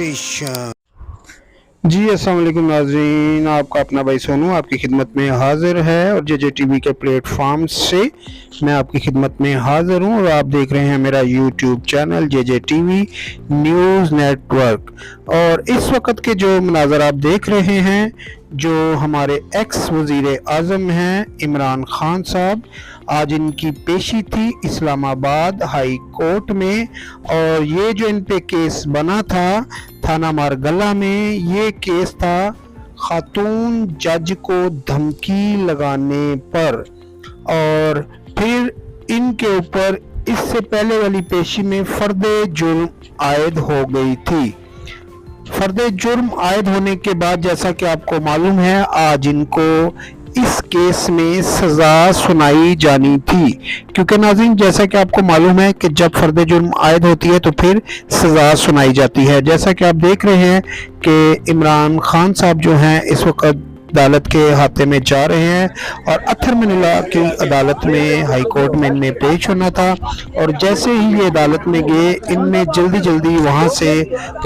Station. जी अस्सलाम वालेकुम नाज़रीन, आपका अपना भाई सोनू आपकी खिदमत में हाज़िर है और जे टीवी के प्लेटफॉर्म से मैं आपकी खिदमत में हाज़िर हूँ और आप देख रहे हैं मेरा यूट्यूब चैनल जे टीवी न्यूज़ नेटवर्क। और इस वक्त के जो मनाज़र आप देख रहे हैं, जो हमारे एक्स वज़ीर आज़म हैं इमरान खान साहब, आज इनकी पेशी थी इस्लामाबाद हाई कोर्ट में। और ये जो इन पे केस बना था थाना मारगला में, ये केस था खातून जज को धमकी लगाने पर। और फिर इनके ऊपर इससे पहले वाली पेशी में फर्दे जुर्म आयद हो गई थी। फर्दे जुर्म आयद होने के बाद जैसा कि आपको मालूम है, आज इनको इस केस में सज़ा सुनाई जानी थी, क्योंकि नाज़रीन जैसा कि आपको मालूम है कि जब फर्दे जुर्म आयद होती है तो फिर सज़ा सुनाई जाती है। जैसा कि आप देख रहे हैं कि इमरान खान साहब जो हैं इस वक्त अदालत के हाथे में जा रहे हैं और अथर मनीला की अदालत में हाई कोर्ट में इन्हें पेश होना था। और जैसे ही ये अदालत में गए, इनने जल्दी जल्दी वहाँ से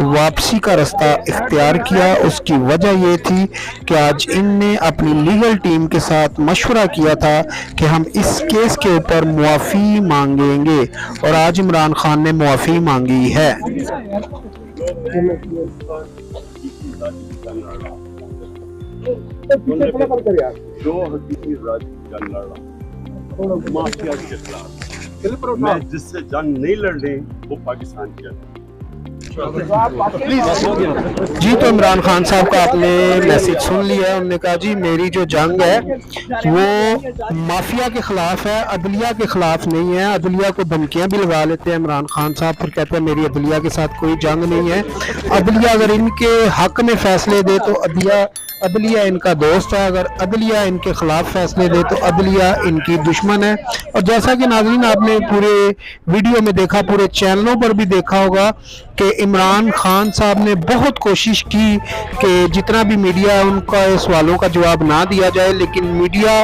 वापसी का रास्ता इख्तियार किया। उसकी वजह ये थी कि आज इनने अपनी लीगल टीम के साथ मशवरा किया था कि हम इस केस के ऊपर मुआफ़ी मांगेंगे, और आज इमरान खान ने मुआफ़ी मांगी है। जो हकीकी जंग लड़ रहा माफिया के खिलाफ, मैं जिससे जंग नहीं लड़ रही वो पाकिस्तान की जंग। जी, तो इमरान खान साहब का आपने मैसेज सुन लिया। उन्होंने कहा जी मेरी जो जंग है वो माफिया के खिलाफ है, अदलिया के खिलाफ नहीं है। अदलिया को धमकियां भी लगा लेते हैं इमरान खान साहब, फिर कहते हैं मेरी अदलिया के साथ कोई जंग नहीं है। अदलिया अगर इनके हक में फैसले दे तो अदलिया इनका दोस्त है, अगर अदलिया इनके खिलाफ फैसले दे तो अदलिया इनकी दुश्मन है। और जैसा कि नाज़रीन आपने पूरे वीडियो में देखा, पूरे चैनलों पर भी देखा होगा कि इमरान खान साहब ने बहुत कोशिश की कि जितना भी मीडिया है उनका सवालों का जवाब ना दिया जाए, लेकिन मीडिया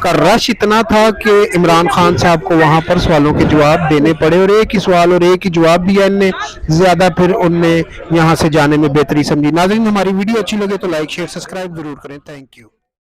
का रश इतना था कि इमरान खान साहब को वहाँ पर सवालों के जवाब देने पड़े, और एक ही सवाल और एक ही जवाब दिया इनने, ज़्यादा फिर उनने यहाँ से जाने में बेहतरी समझी। नाज़रीन हमारी वीडियो अच्छी लगे तो लाइक शेयर सब्सक्राइब ज़रूर करें। Thank you.